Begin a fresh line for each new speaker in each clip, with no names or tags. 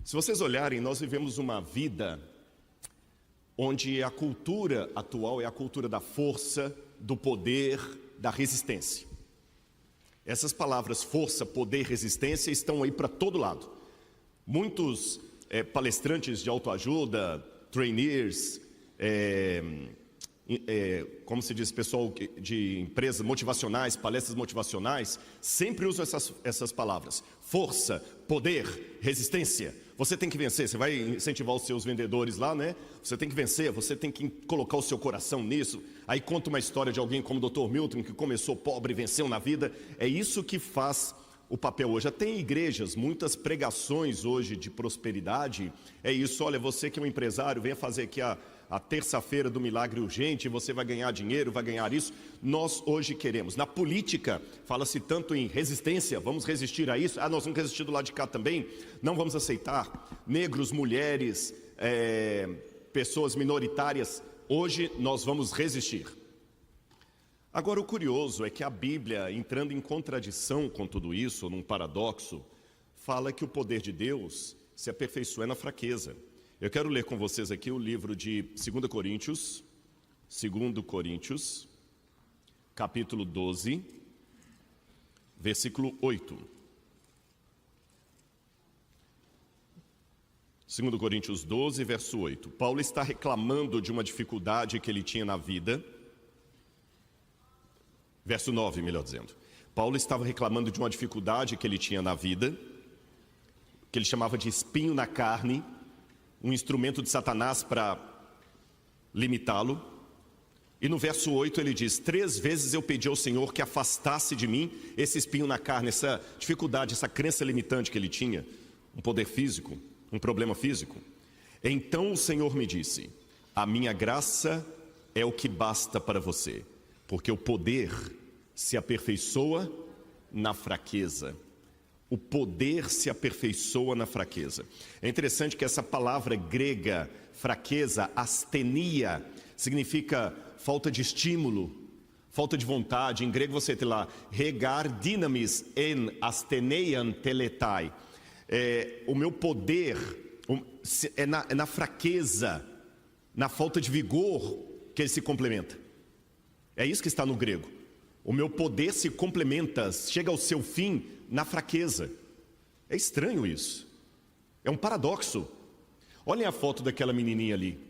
Se vocês olharem, nós vivemos uma vida onde a cultura atual é a cultura da força, do poder, da resistência. Essas palavras força, poder, resistência estão aí para todo lado. Muitos palestrantes de autoajuda, trainees, como se diz, pessoal de empresas motivacionais, palestras motivacionais, sempre usam essas palavras: força, poder, resistência. Você tem que vencer. Você vai incentivar os seus vendedores lá, né? Você tem que vencer, você tem que colocar o seu coração nisso. Aí conta uma história de alguém como o Dr. Milton, que começou pobre e venceu na vida. É isso que faz o papel hoje. Já tem igrejas, muitas pregações hoje de prosperidade. É isso: olha, você que é um empresário, venha fazer aqui a terça-feira do milagre urgente, você vai ganhar dinheiro, vai ganhar isso. Nós hoje queremos. Na política, fala-se tanto em resistência, vamos resistir a isso. Nós vamos resistir do lado de cá também, não vamos aceitar. Negros, mulheres, pessoas minoritárias, hoje nós vamos resistir. Agora, o curioso é que a Bíblia, entrando em contradição com tudo isso, num paradoxo, fala que o poder de Deus se aperfeiçoa na fraqueza. Eu quero ler com vocês aqui o livro de 2 Coríntios, capítulo 12, versículo 8. 2 Coríntios 12, verso 8. Paulo está reclamando de uma dificuldade que ele tinha na vida. Verso 9, melhor dizendo. Paulo estava reclamando de uma dificuldade que ele tinha na vida, que ele chamava de espinho na carne, um instrumento de Satanás para limitá-lo. E no verso 8 ele diz: 3 vezes eu pedi ao Senhor que afastasse de mim esse espinho na carne, essa dificuldade, essa crença limitante que ele tinha, um poder físico, um problema físico. Então o Senhor me disse: a minha graça é o que basta para você, porque o poder se aperfeiçoa na fraqueza. O poder se aperfeiçoa na fraqueza. É interessante que essa palavra grega, fraqueza, astenia, significa falta de estímulo, falta de vontade. Em grego você tem lá, regar dynamis en astheneian teletai. O meu poder é na fraqueza, na falta de vigor que ele se complementa. É isso que está no grego. O meu poder se complementa, chega ao seu fim na fraqueza. É estranho isso. É um paradoxo. Olhem a foto daquela menininha ali.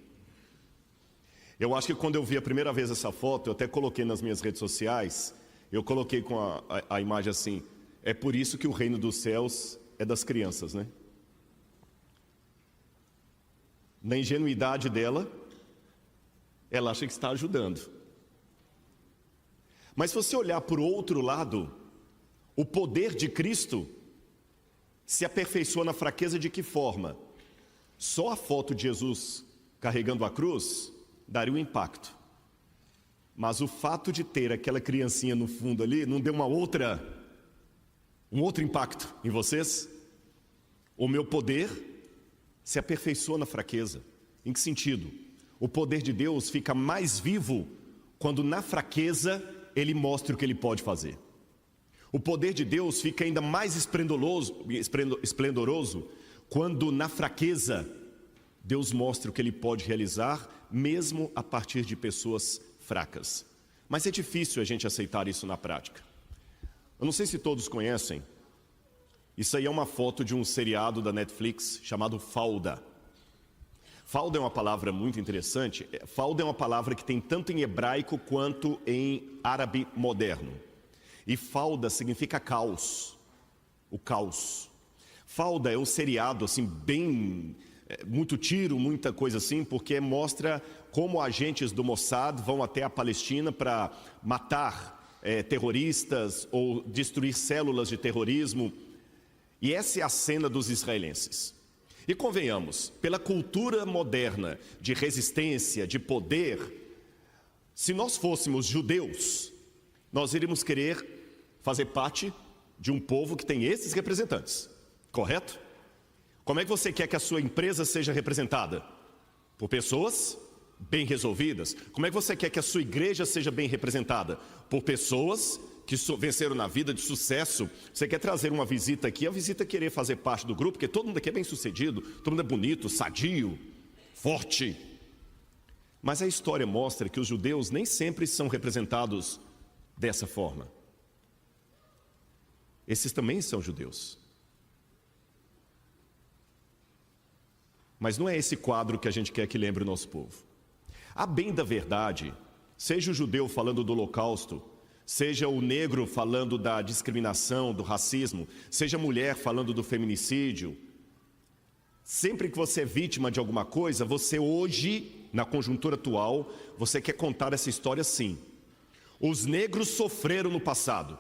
Eu acho que quando eu vi a primeira vez essa foto, eu até coloquei nas minhas redes sociais, eu coloquei com a imagem assim: é por isso que o reino dos céus é das crianças, né? Na ingenuidade dela, ela acha que está ajudando. Mas se você olhar por outro lado, o poder de Cristo se aperfeiçoa na fraqueza de que forma? Só a foto de Jesus carregando a cruz daria um impacto. Mas o fato de ter aquela criancinha no fundo ali não deu um outro impacto em vocês? O meu poder se aperfeiçoa na fraqueza. Em que sentido? O poder de Deus fica mais vivo quando na fraqueza Ele mostra o que Ele pode fazer. O poder de Deus fica ainda mais esplendoroso quando na fraqueza Deus mostra o que Ele pode realizar, mesmo a partir de pessoas fracas. Mas é difícil a gente aceitar isso na prática. Eu não sei se todos conhecem, isso aí é uma foto de um seriado da Netflix chamado Falda. Falda é uma palavra muito interessante. Falda é uma palavra que tem tanto em hebraico quanto em árabe moderno. E falda significa caos, o caos. Falda é um seriado assim bem, muito tiro, muita coisa assim, porque mostra como agentes do Mossad vão até a Palestina para matar terroristas ou destruir células de terrorismo. E essa é a cena dos israelenses. E convenhamos, pela cultura moderna de resistência, de poder, se nós fôssemos judeus, nós iríamos querer fazer parte de um povo que tem esses representantes, correto? Como é que você quer que a sua empresa seja representada? Por pessoas bem resolvidas. Como é que você quer que a sua igreja seja bem representada? Por pessoas que venceram na vida, de sucesso. Você quer trazer uma visita aqui, a visita querer fazer parte do grupo, porque todo mundo aqui é bem sucedido, todo mundo é bonito, sadio, forte. Mas a história mostra que os judeus nem sempre são representados dessa forma. Esses também são judeus. Mas não é esse quadro que a gente quer que lembre o nosso povo. A bem da verdade, seja o judeu falando do holocausto, seja o negro falando da discriminação, do racismo, seja a mulher falando do feminicídio, sempre que você é vítima de alguma coisa, você hoje, na conjuntura atual, você quer contar essa história assim. Os negros sofreram no passado,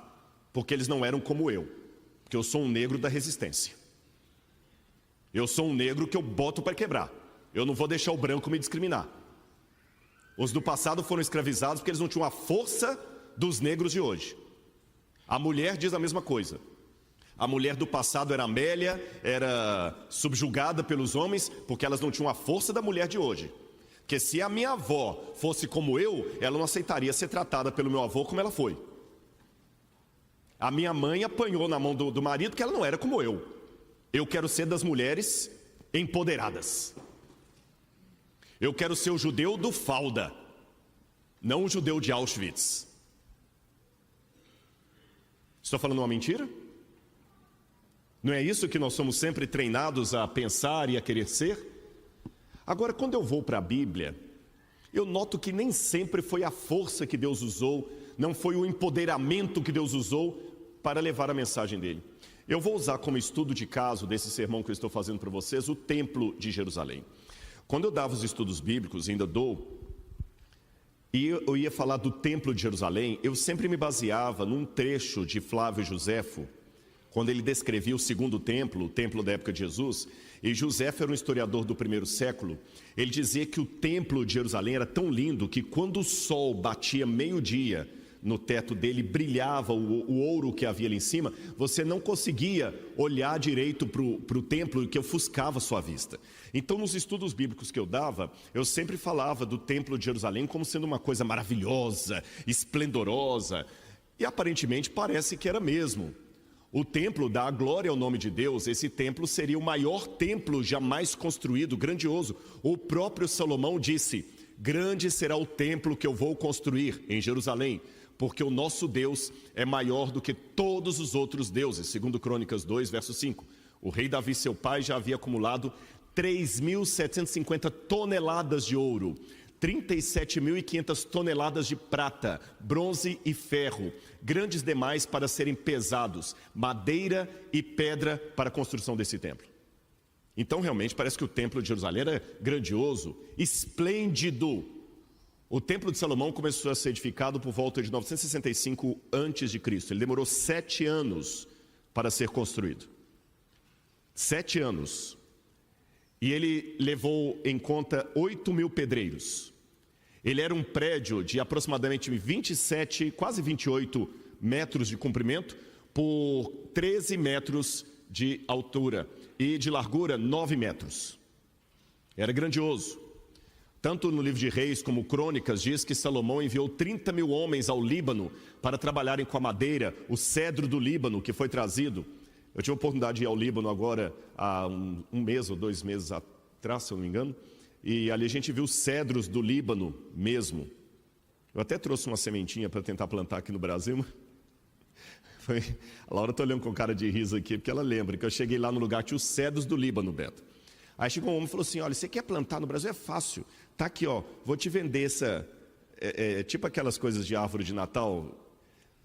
porque eles não eram como eu, porque eu sou um negro da resistência. Eu sou um negro que eu boto para quebrar. Eu não vou deixar o branco me discriminar. Os do passado foram escravizados porque eles não tinham a força dos negros de hoje. A mulher diz a mesma coisa. A mulher do passado era Amélia, era subjugada pelos homens porque elas não tinham a força da mulher de hoje. Porque se a minha avó fosse como eu, ela não aceitaria ser tratada pelo meu avô como ela foi. A minha mãe apanhou na mão do marido porque ela não era como eu. Eu quero ser das mulheres empoderadas. Eu quero ser o judeu do falda, não o judeu de Auschwitz. Estou falando uma mentira? Não é isso que nós somos sempre treinados a pensar e a querer ser? Agora, quando eu vou para a Bíblia, eu noto que nem sempre foi a força que Deus usou, não foi o empoderamento que Deus usou para levar a mensagem dele. Eu vou usar como estudo de caso desse sermão que eu estou fazendo para vocês, o Templo de Jerusalém. Quando eu dava os estudos bíblicos, ainda dou, e eu ia falar do Templo de Jerusalém, eu sempre me baseava num trecho de Flávio Joséfo, quando ele descrevia o segundo templo, o templo da época de Jesus, e Joséfo era um historiador do primeiro século, ele dizia que o Templo de Jerusalém era tão lindo que quando o sol batia meio-dia no teto dele, brilhava o ouro que havia ali em cima, você não conseguia olhar direito para o templo, que ofuscava sua vista. Então, nos estudos bíblicos que eu dava, eu sempre falava do Templo de Jerusalém como sendo uma coisa maravilhosa, esplendorosa, e aparentemente parece que era mesmo. O templo dá a glória ao nome de Deus. Esse templo seria o maior templo jamais construído, grandioso. O próprio Salomão disse: grande será o templo que eu vou construir em Jerusalém, porque o nosso Deus é maior do que todos os outros deuses. Segundo Crônicas 2, verso 5. O rei Davi, seu pai, já havia acumulado 3.750 toneladas de ouro, 37.500 toneladas de prata, bronze e ferro, grandes demais para serem pesados, madeira e pedra para a construção desse templo. Então realmente parece que o templo de Jerusalém era grandioso, esplêndido. O templo de Salomão começou a ser edificado por volta de 965 a.C. Ele demorou 7 anos para ser construído. 7 anos. E ele levou em conta 8.000 pedreiros. Ele era um prédio de aproximadamente 27, quase 28 metros de comprimento por 13 metros de altura e de largura 9 metros. Era grandioso. Tanto no livro de Reis como Crônicas diz que Salomão enviou 30.000 homens ao Líbano para trabalharem com a madeira, o cedro do Líbano que foi trazido. Eu tive a oportunidade de ir ao Líbano agora há um mês ou 2 meses atrás, se eu não me engano, e ali a gente viu cedros do Líbano mesmo. Eu até trouxe uma sementinha para tentar plantar aqui no Brasil. A Laura está olhando com cara de riso aqui, porque ela lembra que eu cheguei lá no lugar que tinha os cedros do Líbano, Beto. Aí chegou um homem e falou assim: olha, você quer plantar no Brasil? É fácil. Tá aqui, ó, vou te vender essa, tipo aquelas coisas de árvore de Natal,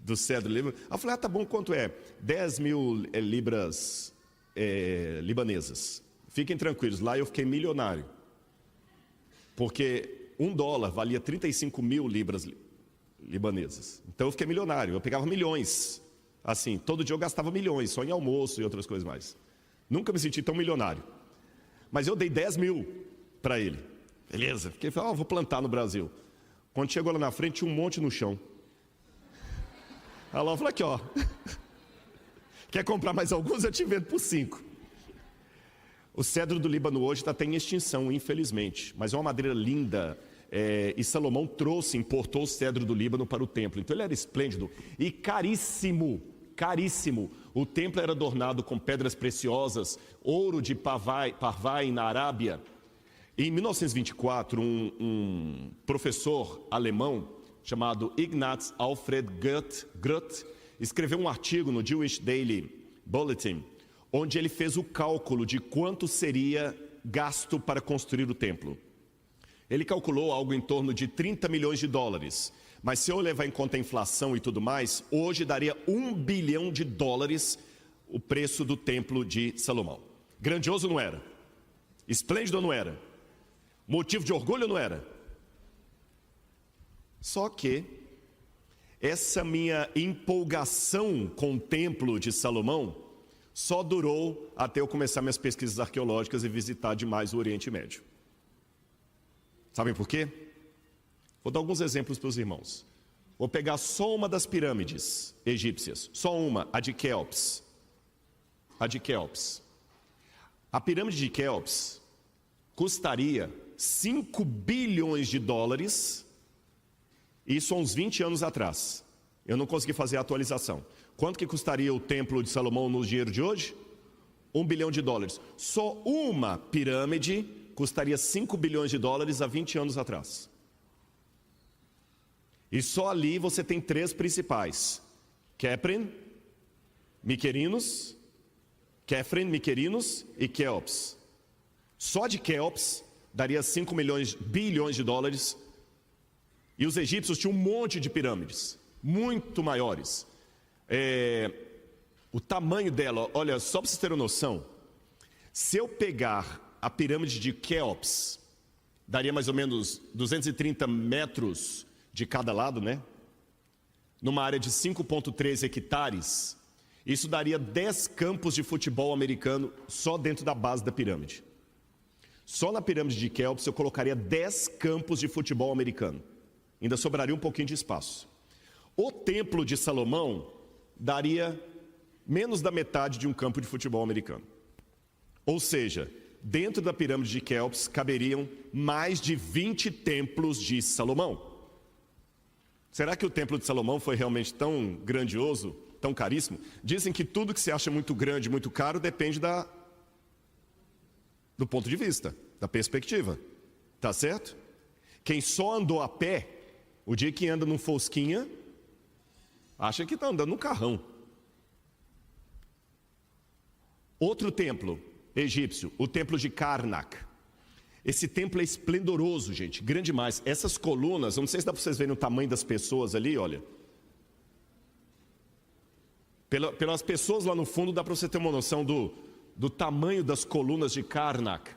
do cedro do Líbano. Aí eu falei: ah, tá bom, quanto é? 10.000 libras libanesas. Fiquem tranquilos, lá eu fiquei milionário. Porque $1 valia 35.000 libras libanesas. Então eu fiquei milionário, eu pegava milhões. Assim, todo dia eu gastava milhões, só em almoço e outras coisas mais. Nunca me senti tão milionário. Mas eu dei 10.000 para ele. Beleza, porque ele falou: vou plantar no Brasil. Quando chegou lá na frente, tinha um monte no chão. Aí ela falou: aqui, ó. Quer comprar mais alguns? Eu te vendo por 5. O cedro do Líbano hoje está em extinção, infelizmente. Mas é uma madeira linda, e Salomão importou o cedro do Líbano para o templo. Então ele era esplêndido e caríssimo, caríssimo. O templo era adornado com pedras preciosas, ouro de Parvai na Arábia. Em 1924, um professor alemão chamado Ignaz Alfred Groth escreveu um artigo no Jewish Daily Bulletin, onde ele fez o cálculo de quanto seria gasto para construir o templo. Ele calculou algo em torno de 30 milhões de dólares, mas se eu levar em conta a inflação e tudo mais, hoje daria 1 bilhão de dólares o preço do templo de Salomão. Grandioso não era? Esplêndido não era? Motivo de orgulho não era? Só que essa minha empolgação com o templo de Salomão só durou até eu começar minhas pesquisas arqueológicas e visitar demais o Oriente Médio. Sabem por quê? Vou dar alguns exemplos para os irmãos. Vou pegar só uma das pirâmides egípcias, só uma, a de Quéops. A pirâmide de Quéops custaria 5 bilhões de dólares, isso há uns 20 anos atrás. Eu não consegui fazer a atualização. Quanto que custaria o templo de Salomão no dinheiro de hoje? 1 bilhão de dólares. Só uma pirâmide custaria 5 bilhões de dólares há 20 anos atrás. E só ali você tem 3 principais: Khephren, Miquerinos e Quéops. Só de Quéops daria 5 bilhões de dólares. E os egípcios tinham um monte de pirâmides, muito maiores. O tamanho dela, olha, só para vocês terem noção, se eu pegar a pirâmide de Quéops, daria mais ou menos 230 metros de cada lado, né? Numa área de 5,13 hectares, isso daria 10 campos de futebol americano só dentro da base da pirâmide. Só na pirâmide de Quéops eu colocaria 10 campos de futebol americano. Ainda sobraria um pouquinho de espaço. O templo de Salomão daria menos da metade de um campo de futebol americano. Ou seja, dentro da pirâmide de Quéops caberiam mais de 20 templos de Salomão. Será que o templo de Salomão foi realmente tão grandioso, tão caríssimo? Dizem que tudo que se acha muito grande, muito caro, depende do ponto de vista, da perspectiva. Tá certo? Quem só andou a pé, o dia que anda num Fosquinha, acha que está andando num carrão. Outro templo egípcio, o templo de Karnak. Esse templo é esplendoroso, gente, grande demais. Essas colunas, não sei se dá para vocês verem o tamanho das pessoas ali, olha. Pelas pessoas lá no fundo, dá para você ter uma noção do tamanho das colunas de Karnak.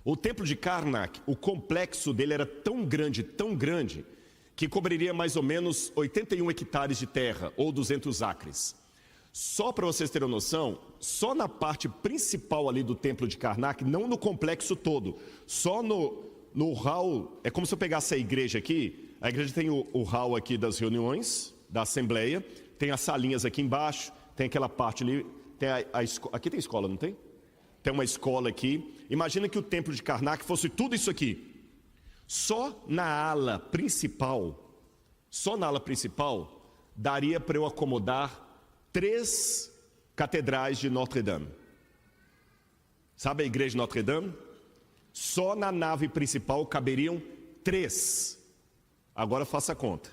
O templo de Karnak, o complexo dele era tão grande, que cobriria mais ou menos 81 hectares de terra, ou 200 acres. Só para vocês terem noção, só na parte principal ali do templo de Karnak, não no complexo todo, só no hall, é como se eu pegasse a igreja aqui, a igreja tem o hall aqui das reuniões, da assembleia, tem as salinhas aqui embaixo, tem aquela parte ali, tem aqui tem escola, não tem? Tem uma escola aqui. Imagina que o templo de Karnak fosse tudo isso aqui. Só na ala principal, daria para eu acomodar 3 catedrais de Notre Dame. Sabe a igreja de Notre Dame? Só na nave principal caberiam 3. Agora faça a conta.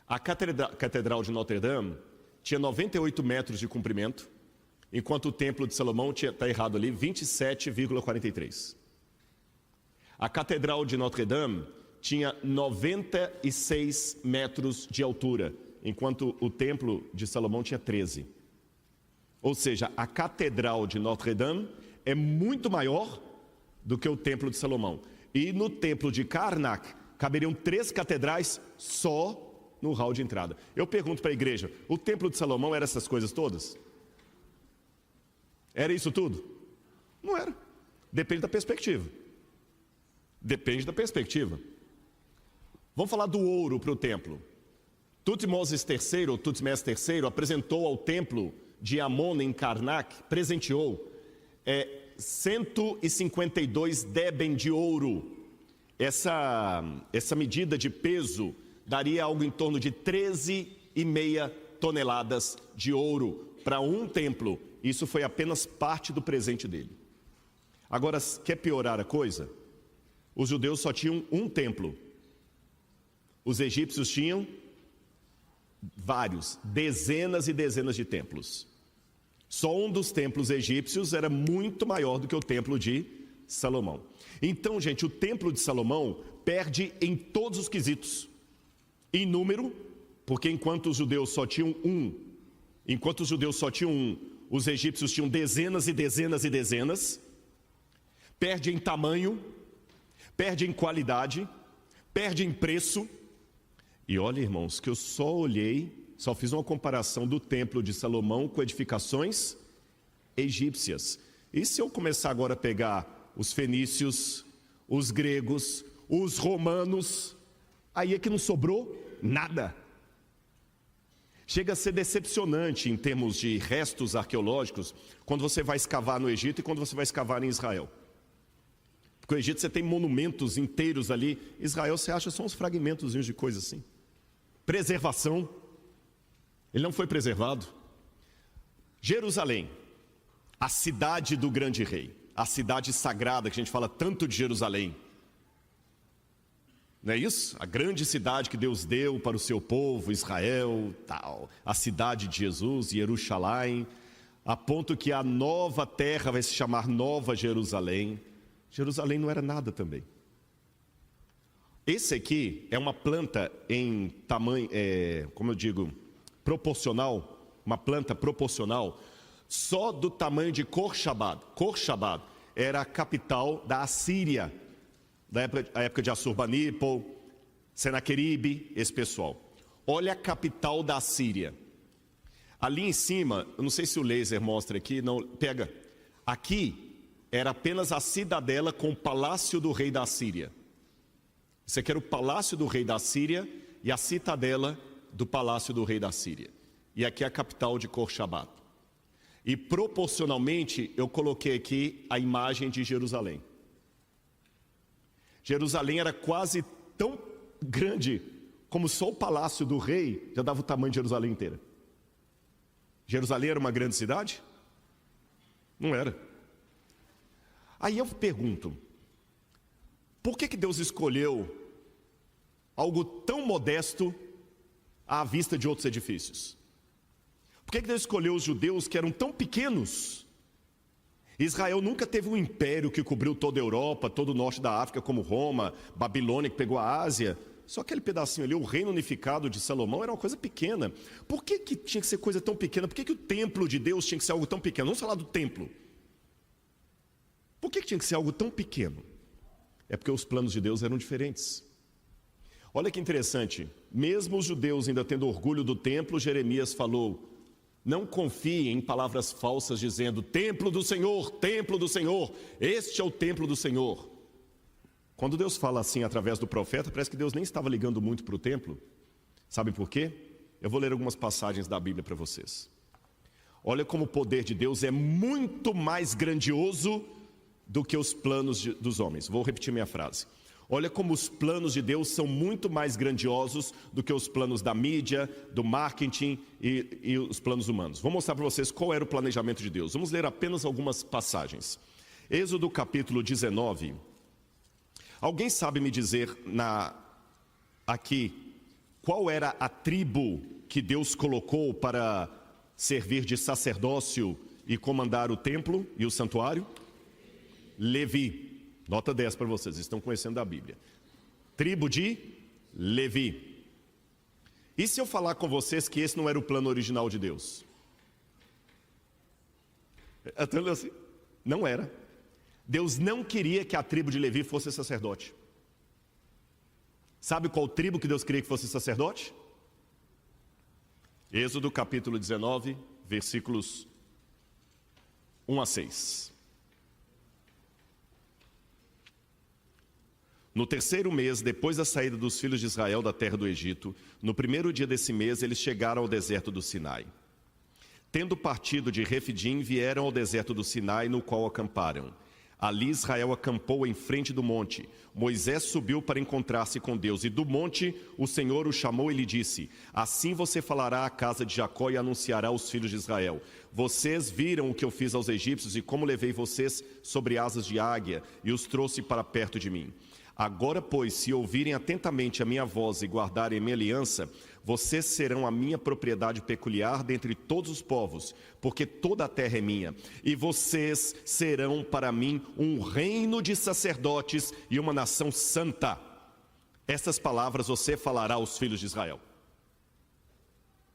A catedral de Notre Dame tinha 98 metros de comprimento, enquanto o templo de Salomão está errado ali, 27,43. A catedral de Notre Dame tinha 96 metros de altura, enquanto o templo de Salomão tinha 13. Ou seja, a catedral de Notre Dame é muito maior do que o templo de Salomão. E no templo de Karnak caberiam 3 catedrais só no hall de entrada. Eu pergunto para a igreja, o templo de Salomão era essas coisas todas? Era isso tudo? Não era. Depende da perspectiva. Vamos falar do ouro para o templo. Tutmoses III, ou Tutmés III, apresentou ao templo de Amon em Karnak, presenteou 152 deben de ouro. essa medida de peso daria algo em torno de 13,5 toneladas de ouro para um templo. Isso foi apenas parte do presente dele. Agora, quer piorar a coisa? Os judeus só tinham um templo. Os egípcios tinham vários, dezenas e dezenas de templos. Só um dos templos egípcios era muito maior do que o templo de Salomão. Então, gente, o templo de Salomão perde em todos os quesitos. Em número, porque enquanto os judeus só tinham um, os egípcios tinham dezenas e dezenas e dezenas. Perde em tamanho, perde em qualidade, perde em preço. E olha, irmãos, que eu só fiz uma comparação do templo de Salomão com edificações egípcias. E se eu começar agora a pegar os fenícios, os gregos, os romanos, aí é que não sobrou nada. Chega a ser decepcionante em termos de restos arqueológicos quando você vai escavar no Egito e quando você vai escavar em Israel. Porque o Egito você tem monumentos inteiros ali, Israel você acha só uns fragmentos de coisa assim. Preservação, ele não foi preservado. Jerusalém, a cidade do grande rei, a cidade sagrada que a gente fala tanto de Jerusalém. Não é isso? A grande cidade que Deus deu para o seu povo, Israel, tal. A cidade de Jesus, Jerusalém, a ponto que a nova terra vai se chamar Nova Jerusalém. Jerusalém não era nada também. Esse aqui é uma planta em tamanho, proporcional, uma planta proporcional, só do tamanho de Khorshad. Khorshad era a capital da Assíria, da época de Assurbanipal, Senaqueribe, esse pessoal. Olha a capital da Assíria. Ali em cima, eu não sei se o laser mostra aqui, não, pega. Aqui era apenas a cidadela com o palácio do rei da Assíria. Isso aqui era o palácio do rei da Síria e a citadela do palácio do rei da Síria. E aqui é a capital de Khorshad. E proporcionalmente eu coloquei aqui a imagem de Jerusalém. Jerusalém era quase tão grande como só o palácio do rei já dava o tamanho de Jerusalém inteira. Jerusalém era uma grande cidade? Não era. Aí eu pergunto, por que Deus escolheu algo tão modesto à vista de outros edifícios? Por que Deus escolheu os judeus que eram tão pequenos? Israel nunca teve um império que cobriu toda a Europa, todo o norte da África, como Roma, Babilônia, que pegou a Ásia. Só aquele pedacinho ali, o reino unificado de Salomão, era uma coisa pequena. Por que tinha que ser coisa tão pequena? Por que o templo de Deus tinha que ser algo tão pequeno? Vamos falar do templo. Por que tinha que ser algo tão pequeno? É porque os planos de Deus eram diferentes. Olha que interessante, mesmo os judeus ainda tendo orgulho do templo, Jeremias falou, não confiem em palavras falsas dizendo, templo do Senhor, este é o templo do Senhor. Quando Deus fala assim através do profeta, parece que Deus nem estava ligando muito para o templo. Sabe por quê? Eu vou ler algumas passagens da Bíblia para vocês. Olha como o poder de Deus é muito mais grandioso do que os planos dos homens. Vou repetir minha frase. Olha como os planos de Deus são muito mais grandiosos do que os planos da mídia, do marketing e os planos humanos. Vou mostrar para vocês qual era o planejamento de Deus. Vamos ler apenas algumas passagens. Êxodo capítulo 19. Alguém sabe me dizer aqui qual era a tribo que Deus colocou para servir de sacerdócio e comandar o templo e o santuário? Levi. Nota 10 para vocês, estão conhecendo a Bíblia. Tribo de Levi. E se eu falar com vocês que esse não era o plano original de Deus? Assim, não era. Deus não queria que a tribo de Levi fosse sacerdote. Sabe qual tribo que Deus queria que fosse sacerdote? Êxodo capítulo 19, versículos 1 a 6. No terceiro mês, depois da saída dos filhos de Israel da terra do Egito, no primeiro dia desse mês, eles chegaram ao deserto do Sinai. Tendo partido de Refidim, vieram ao deserto do Sinai, no qual acamparam. Ali Israel acampou em frente do monte. Moisés subiu para encontrar-se com Deus, e do monte o Senhor o chamou e lhe disse: assim você falará à casa de Jacó e anunciará aos filhos de Israel: vocês viram o que eu fiz aos egípcios e como levei vocês sobre asas de águia e os trouxe para perto de mim. Agora, pois, se ouvirem atentamente a minha voz e guardarem a minha aliança, vocês serão a minha propriedade peculiar dentre todos os povos, porque toda a terra é minha. E vocês serão para mim um reino de sacerdotes e uma nação santa. Essas palavras você falará aos filhos de Israel.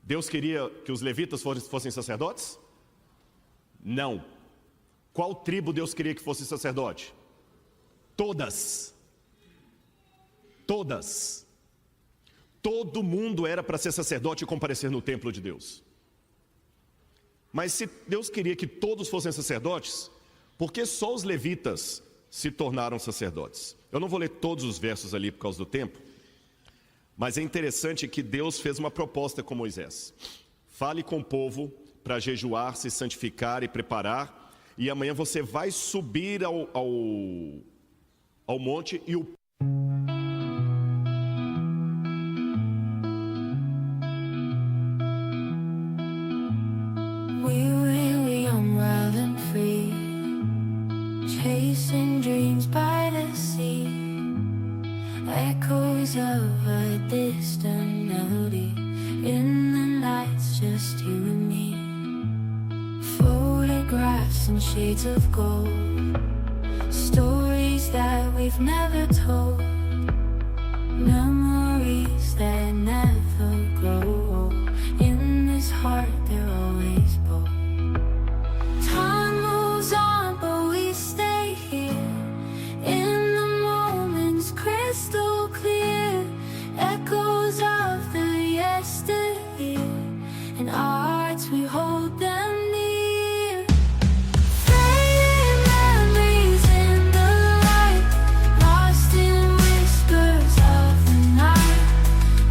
Deus queria que os levitas fossem sacerdotes? Não. Qual tribo Deus queria que fosse sacerdote? Todas. Todas. Todo mundo era para ser sacerdote e comparecer no templo de Deus. Mas se Deus queria que todos fossem sacerdotes, por que só os levitas se tornaram sacerdotes? Eu não vou ler todos os versos ali por causa do tempo, mas é interessante que Deus fez uma proposta com Moisés. Fale com o povo para jejuar, se santificar e preparar, e amanhã você vai subir ao monte e o
chasing dreams by the sea, echoes of a distant melody, in the lights just you and me, photographs and shades of gold, stories that we've never told, memories that never grow old, in this heart they're always bold. Time moves on but we stay here, in the moments crystal clear, echoes of the yesteryear, in our hearts we hold them near. Fading memories in the light, lost in whispers of the night,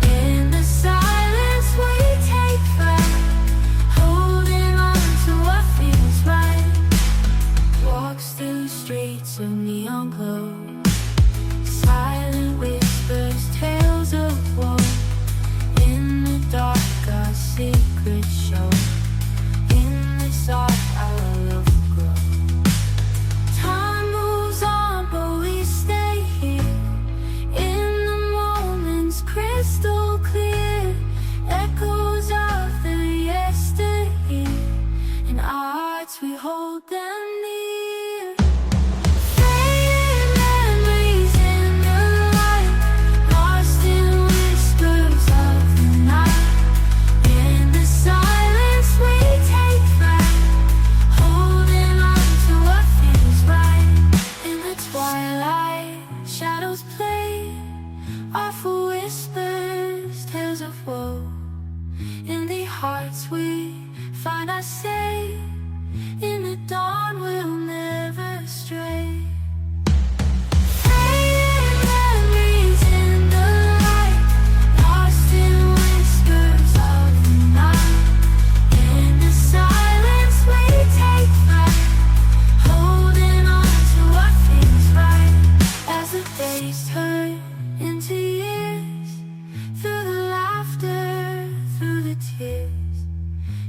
in the silence we take flight, holding on to what feels right. Walks through streets of neon glow, silent whispers, tales of woe, in the dark our secrets show, in this art our love will grow. Time moves on but we stay here, in the moments crystal clear, echoes of the yesteryear, in our hearts we hold them near. Fading memories in the light, lost in whispers of the night, in the silence we take flight, holding on to what feels right. In the twilight, shadows play, awful whispers, tales of woe, in the hearts we find our say, in the dawn we'll never stray. Fading memories in the light, lost in whispers of the night, in the silence we take flight, holding on to what feels right. As the days turn into years, through the laughter, through the tears,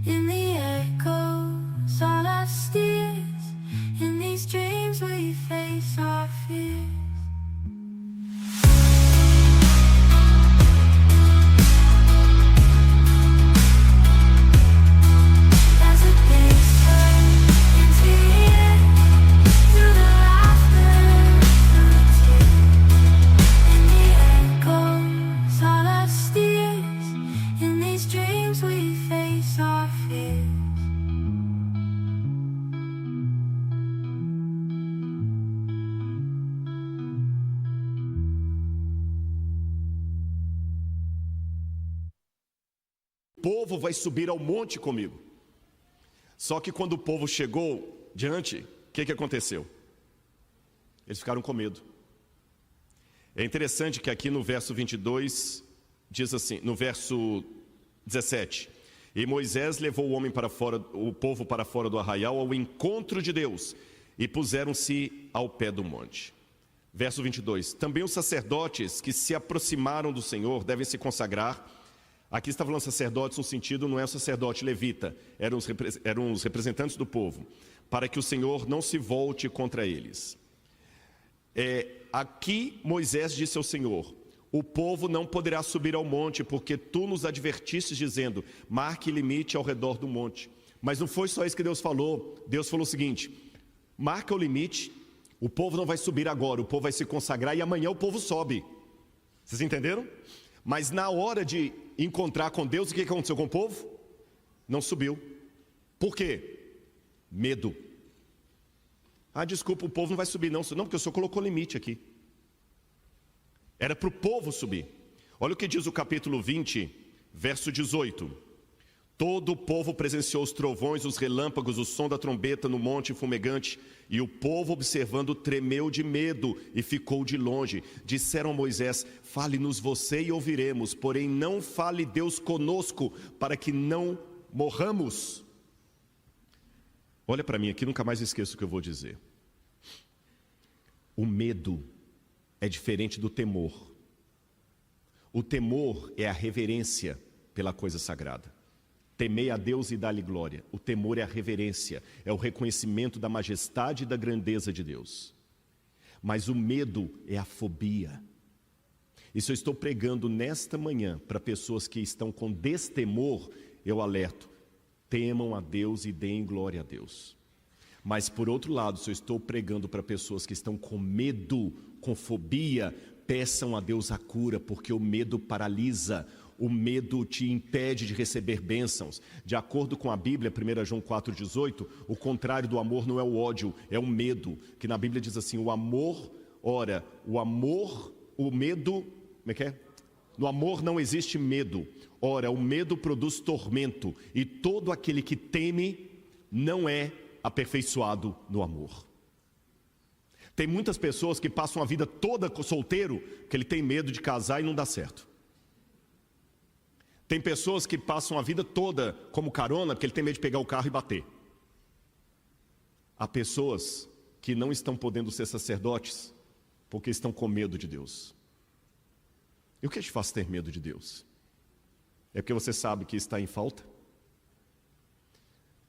in the echoes all our steers, in these dreams we face our fears. As the days turn into years, through the laughter, through the tears, in the echoes all our steers, in these dreams we face our fears.
O povo vai subir ao monte comigo. Só que quando o povo chegou diante, o que aconteceu? Eles ficaram com medo. É interessante que aqui no verso 22, diz assim, no verso 17: e Moisés levou o povo para fora do arraial ao encontro de Deus, e puseram-se ao pé do monte. Verso 22. Também os sacerdotes que se aproximaram do Senhor devem se consagrar. Aqui está falando sacerdotes no sentido, não é o sacerdote levita, eram os representantes do povo, para que o Senhor não se volte contra eles. Aqui Moisés disse ao Senhor: o povo não poderá subir ao monte, porque tu nos advertistes dizendo, marque limite ao redor do monte. Mas não foi só isso que Deus falou. Deus falou o seguinte: marca o limite, o povo não vai subir agora, o povo vai se consagrar e amanhã o povo sobe. Vocês entenderam? Mas na hora de encontrar com Deus, o que aconteceu com o povo? Não subiu. Por quê? Medo. Ah, desculpa, o povo não vai subir não, porque o Senhor colocou limite aqui. Era para o povo subir. Olha o que diz o capítulo 20, verso 18. Todo o povo presenciou os trovões, os relâmpagos, o som da trombeta no monte fumegante, e o povo, observando, tremeu de medo e ficou de longe. Disseram a Moisés: fale-nos você e ouviremos, porém não fale Deus conosco, para que não morramos. Olha para mim aqui, nunca mais esqueço o que eu vou dizer. O medo é diferente do temor. O temor é a reverência pela coisa sagrada. Temei a Deus e dá-lhe glória. O temor é a reverência, é o reconhecimento da majestade e da grandeza de Deus. Mas o medo é a fobia. Isso eu estou pregando nesta manhã para pessoas que estão com destemor. Eu alerto: temam a Deus e deem glória a Deus. Mas por outro lado, se eu estou pregando para pessoas que estão com medo, com fobia, peçam a Deus a cura, porque o medo paralisa. O medo te impede de receber bênçãos. De acordo com a Bíblia, 1 João 4,18, o contrário do amor não é o ódio, é o medo. Que na Bíblia diz assim: o amor, o medo, como é que é? No amor não existe medo. Ora, o medo produz tormento, e todo aquele que teme não é aperfeiçoado no amor. Tem muitas pessoas que passam a vida toda solteiro, porque ele tem medo de casar e não dá certo. Tem pessoas que passam a vida toda como carona, porque ele tem medo de pegar o carro e bater. Há pessoas que não estão podendo ser sacerdotes, porque estão com medo de Deus. E o que te faz ter medo de Deus? É porque você sabe que está em falta?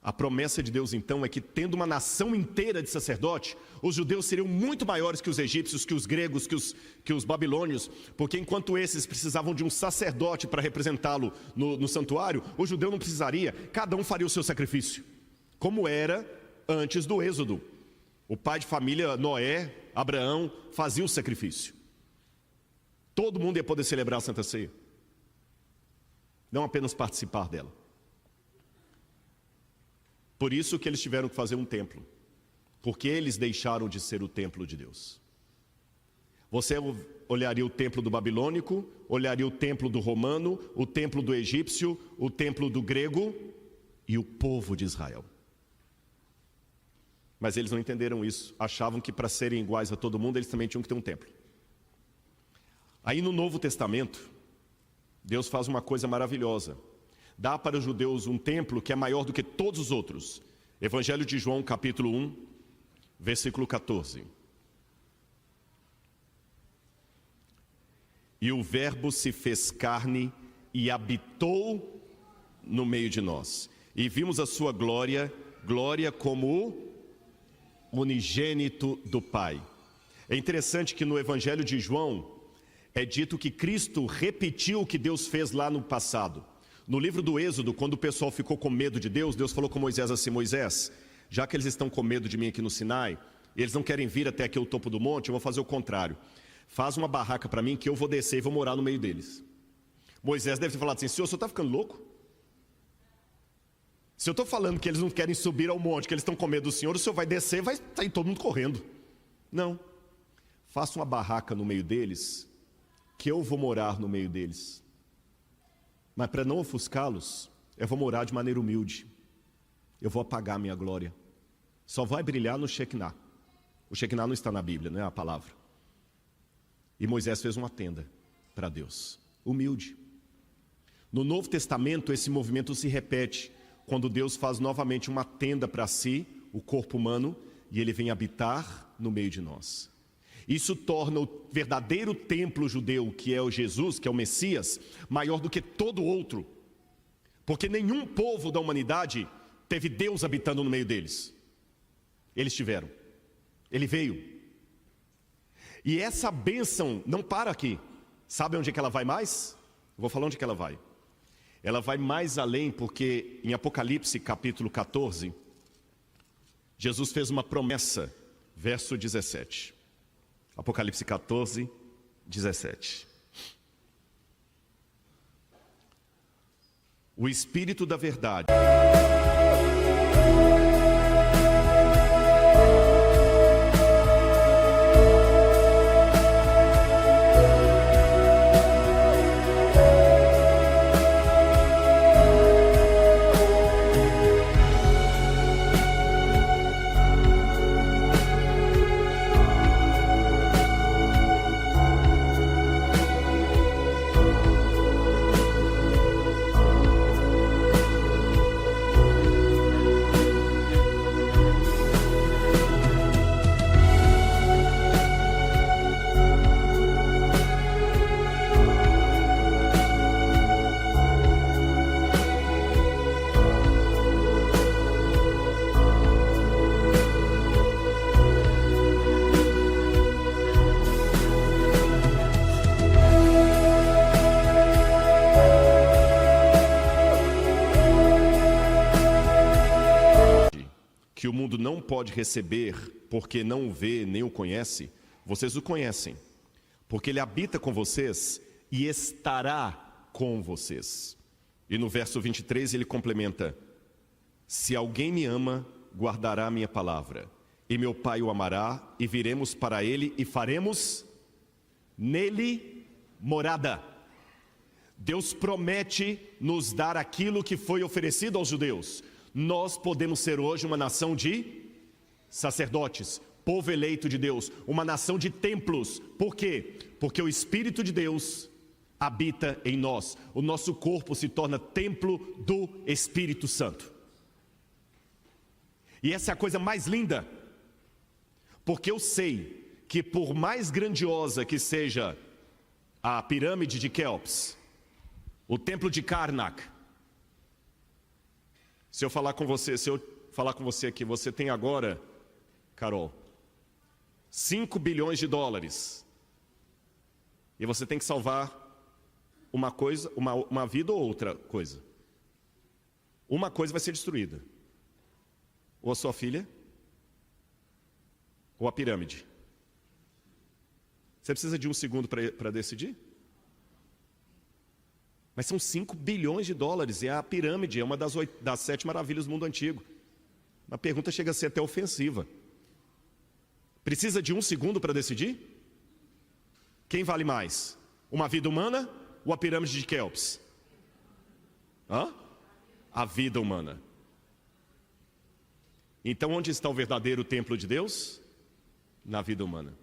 A promessa de Deus então é que, tendo uma nação inteira de sacerdote, os judeus seriam muito maiores que os egípcios, que os gregos, que os babilônios, porque enquanto esses precisavam de um sacerdote para representá-lo no santuário, o judeu não precisaria, cada um faria o seu sacrifício, como era antes do Êxodo. O pai de família Noé, Abraão, fazia o sacrifício. Todo mundo ia poder celebrar a Santa Ceia, não apenas participar dela. Por isso que eles tiveram que fazer um templo, porque eles deixaram de ser o templo de Deus. Você olharia o templo do babilônico, olharia o templo do romano, o templo do egípcio, o templo do grego e o povo de Israel. Mas eles não entenderam isso, achavam que para serem iguais a todo mundo, eles também tinham que ter um templo. Aí no Novo Testamento, Deus faz uma coisa maravilhosa. Dá para os judeus um templo que é maior do que todos os outros. Evangelho de João, capítulo 1, versículo 14. E o verbo se fez carne e habitou no meio de nós. E vimos a sua glória, glória como o unigênito do Pai. É interessante que no Evangelho de João é dito que Cristo repetiu o que Deus fez lá no passado. No livro do Êxodo, quando o pessoal ficou com medo de Deus, Deus falou com Moisés assim: Moisés, já que eles estão com medo de mim aqui no Sinai, e eles não querem vir até aqui o topo do monte, eu vou fazer o contrário. Faz uma barraca para mim que eu vou descer e vou morar no meio deles. Moisés deve ter falado assim: Senhor, o senhor está ficando louco? Se eu estou falando que eles não querem subir ao monte, que eles estão com medo do Senhor, o senhor vai descer e vai sair todo mundo correndo. Não. Faça uma barraca no meio deles, que eu vou morar no meio deles. Mas para não ofuscá-los, eu vou morar de maneira humilde. Eu vou apagar minha glória. Só vai brilhar no Shekinah. O Shekinah não está na Bíblia, não é a palavra. E Moisés fez uma tenda para Deus, humilde. No Novo Testamento, esse movimento se repete, quando Deus faz novamente uma tenda para si, o corpo humano, e Ele vem habitar no meio de nós. Isso torna o verdadeiro templo judeu, que é o Jesus, que é o Messias, maior do que todo outro. Porque nenhum povo da humanidade teve Deus habitando no meio deles. Eles tiveram. Ele veio. E essa bênção não para aqui. Sabe onde é que ela vai mais? Eu vou falar onde é que ela vai. Ela vai mais além, porque em Apocalipse capítulo 14, Jesus fez uma promessa, verso 17. Apocalipse 14, 17. O Espírito da verdade que o mundo não pode receber, porque não o vê nem o conhece, vocês o conhecem, porque ele habita com vocês e estará com vocês. E no verso 23 ele complementa: se alguém me ama, guardará a minha palavra, e meu Pai o amará, e viremos para ele e faremos nele morada. Deus promete nos dar aquilo que foi oferecido aos judeus. Nós podemos ser hoje uma nação de sacerdotes, povo eleito de Deus, uma nação de templos. Por quê? Porque o Espírito de Deus habita em nós. O nosso corpo se torna templo do Espírito Santo. E essa é a coisa mais linda, porque eu sei que por mais grandiosa que seja a pirâmide de Quéops, o templo de Karnak, se eu falar com você aqui, você tem agora, Carol, 5 bilhões de dólares. E você tem que salvar uma coisa, uma vida ou outra coisa. Uma coisa vai ser destruída. Ou a sua filha, ou a pirâmide. Você precisa de um segundo para decidir? Mas são 5 bilhões de dólares, e a pirâmide é uma das 7 maravilhas do mundo antigo. A pergunta chega a ser até ofensiva. Precisa de um segundo para decidir? Quem vale mais? Uma vida humana ou a pirâmide de Quéops? A vida humana. Então onde está o verdadeiro templo de Deus? Na vida humana.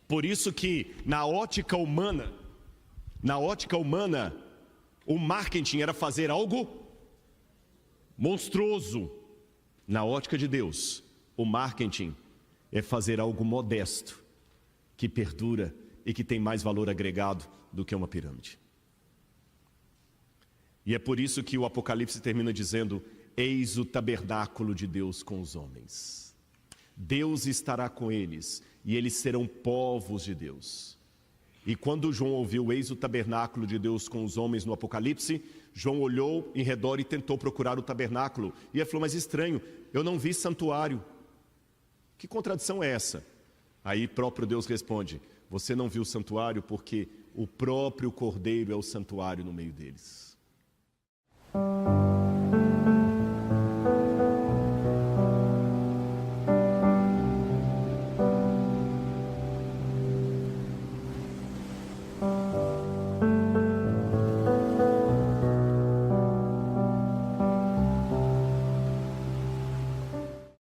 Por isso que na ótica humana, o marketing era fazer algo monstruoso. Na ótica de Deus, o marketing é fazer algo modesto, que perdura e que tem mais valor agregado do que uma pirâmide. E é por isso que o Apocalipse termina dizendo: eis o tabernáculo de Deus com os homens. Deus estará com eles, e eles serão povos de Deus. E quando João ouviu eis o tabernáculo de Deus com os homens no Apocalipse, João olhou em redor e tentou procurar o tabernáculo. E ele falou: mas estranho, eu não vi santuário. Que contradição é essa? Aí próprio Deus responde: você não viu o santuário porque o próprio Cordeiro é o santuário no meio deles.